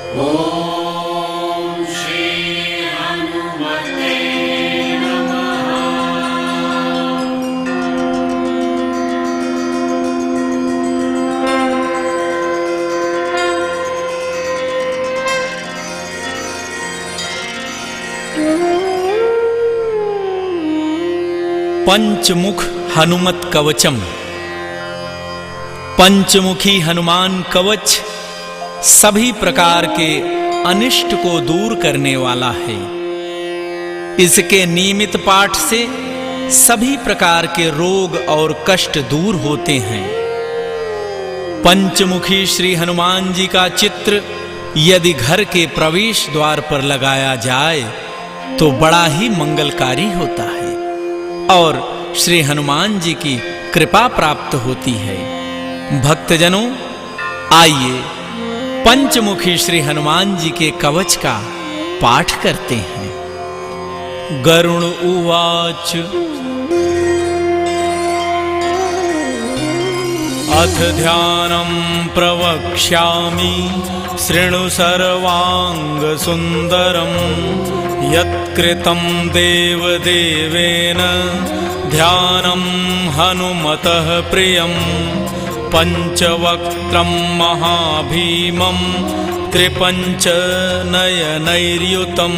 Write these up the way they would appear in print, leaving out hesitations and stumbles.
ॐ श्री हनुमते नमः। पंचमुख हनुमत कवचम। पंचमुखी हनुमान कवच सभी प्रकार के अनिष्ट को दूर करने वाला है। इसके नियमित पाठ से सभी प्रकार के रोग और कष्ट दूर होते हैं। पंचमुखी श्री हनुमान जी का चित्र यदि घर के प्रवेश द्वार पर लगाया जाए तो बड़ा ही मंगलकारी होता है और श्री हनुमान जी की कृपा प्राप्त होती है। भक्तजनों, आइए पंचमुखी श्री हनुमान जी के कवच का पाठ करते हैं। गरुण उवाच अथ ध्यानं प्रवक्ष्यामि शृणु सर्वांग सुंदरम यत्कृतं देवदेवेन ध्यानं हनुमतः प्रियं पंचवक्त्रं महाभीमं त्रिपञ्चनयनैर्युतं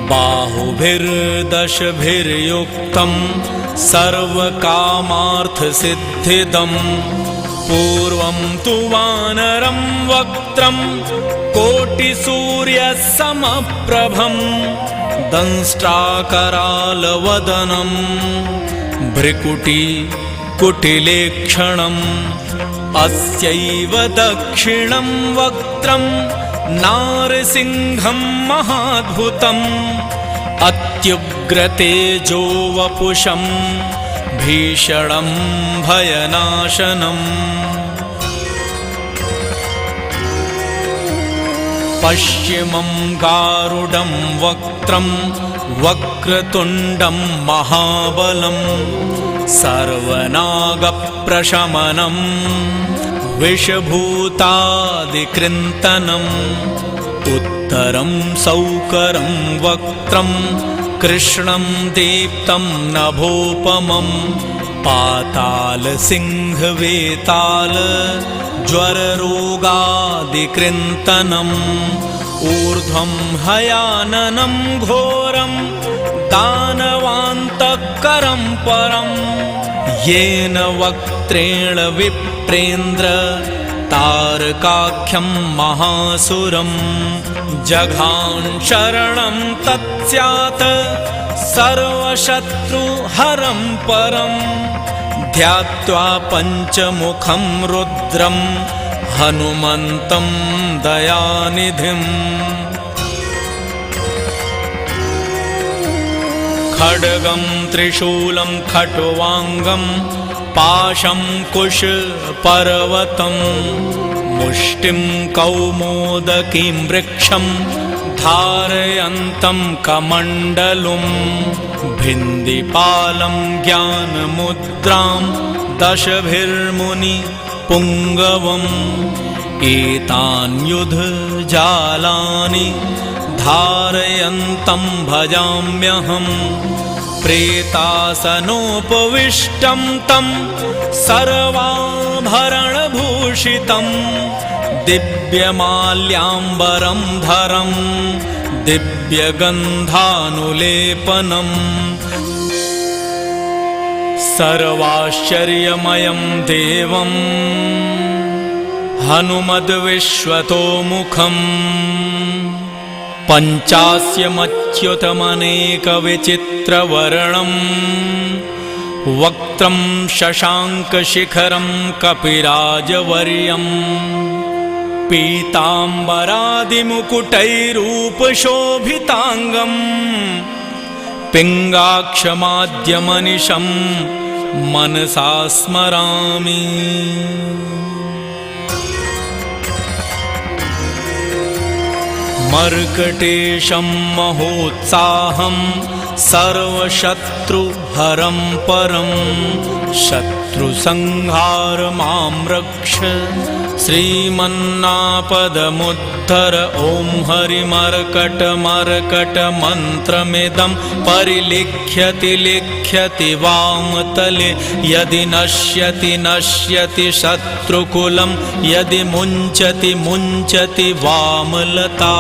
बाहुभिर्दशभिर्युक्तं सर्वकामार्थसिद्धिदम् पूर्वं तु वानरं वक्त्रं कोटिसूर्यसमप्रभं दंष्ट्राकरालवदनं भ्रिकुटिकुटिलेक्षणम् अस्यैव दक्षिणं वक्त्रं नारसिंहं महाद्भुतम् अत्युग्रतेजो वपुषं भीषणं भयनाशनम् पश्चिमं गारुडं वक्त्रं वक्रतुण्डं महाबलं सर्वनागप्रशमनं विषभूतादिकृन्तनम् उत्तरं सौकरं वक्त्रं कृष्णं दीप्तं नभोपमं पातालसिंहवेताल ज्वररोगादिकृन्तनम् ऊर्ध्वं हयाननं घोरं दानवान्तकरं परं येन वक्त्रेण विप्रेन्द्र तारकाख्यं महासुरं जघान शरणं तत्स्यात् सर्वशत्रुहरं परं ध्यात्वा पंचमुखं रुद्रं हनुमन्तं दयानिधिम् खड्गं त्रिशूलं खट्वांगं पाशं कुशपर्वतं मुष्टिं कौमोदकीं वृक्षं धारयन्तं कमण्डलुं भिन्दिपालं ज्ञानमुद्रां दशभिर्मुनिपुङ्गवम् एतान्युधजालानि धारयन्तं भजाम्यहम् प्रेतासनोपविष्टं तं सर्वाभरणभूषितं दिव्यमाल्याम्बरं धरं दिव्यगन्धानुलेपनम् सर्वाश्चर्यमयं देवं हनुमद्विश्वतोमुखम् पञ्चास्यमच्युतमनेकविचित्रवर्णं वक्त्रं शशाङ्कशिखरं कपिराजवर्यं पीताम्बरादिमुकुटैरूपशोभिताङ्गं पिङ्गाक्षमाद्यमनिशं मनसा स्मरामि। मर्कटेशं महोत्साहं सर्वशत्रुहरं परं शत्रुं शत्रुसंहार मां रक्ष श्रीमन्नापदमुद्धर ॐ हरिमर्कटमर्कटमन्त्रमिदं परिलिख्यति लिख्यति वामतले यदि नश्यति नश्यति शत्रुकुलं यदि मुञ्चति मुञ्चति वामलता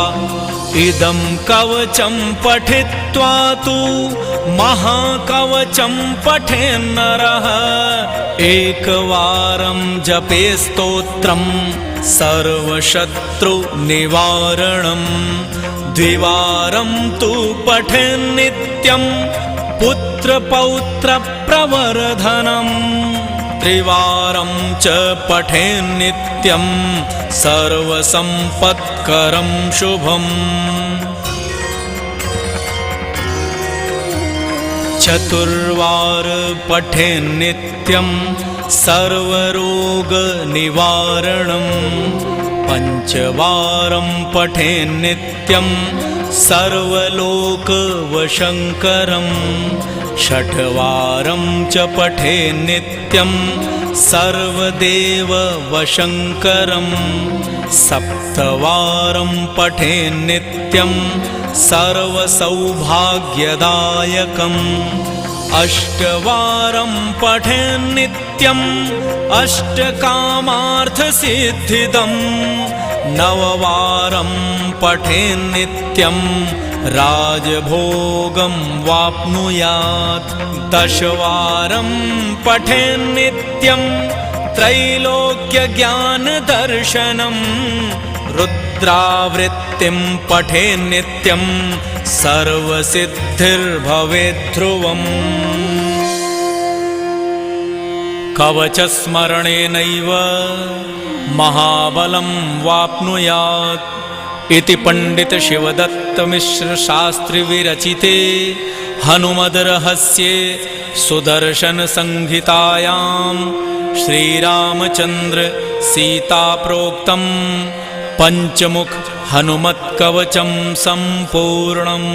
इदं कवचं पठित्वा तु महाकवचं पठेन्नरः एकवारं जपे स्तोत्रं सर्वशत्रुनिवारणं द्विवारं तु पठेन्नित्यं पुत्रपौत्रप्रवर्धनम् त्रिवारं च पठेन्नित्यं सर्वसम्पत्करं शुभम् चतुर्वार पठेन्नित्यं सर्वरोगनिवारणं पञ्चवारं पठेन्नित्यं सर्वलोकवशङ्करं षट्वारं च पठेन्नित्यं सर्वदेववशङ्करं सप्तवारं पठेन्नित्यं सर्वसौभाग्यदायकम् अष्टवारं पठेन्नित्यम् अष्टकामार्थसिद्धिदम् नववारं पठेन्नित्यं राजभोगं वाप्नुयात् दशवारं पठेन्नित्यं त्रैलोक्यज्ञानदर्शनं रुद्रावृत्तिं पठेन्नित्यं सर्वसिद्धिर्भवेद्ध्रुवम् कवचस्मरणेनैव महाबलं वाप्नुयात् इति पंडित शिवदत्त मिश्र शास्त्री विरचिते हनुमद्रहस्ये सुदर्शन संहितायां श्रीरामचंद्र सीता प्रोक्तं पंचमुख हनुमत्कवचं संपूर्णम्।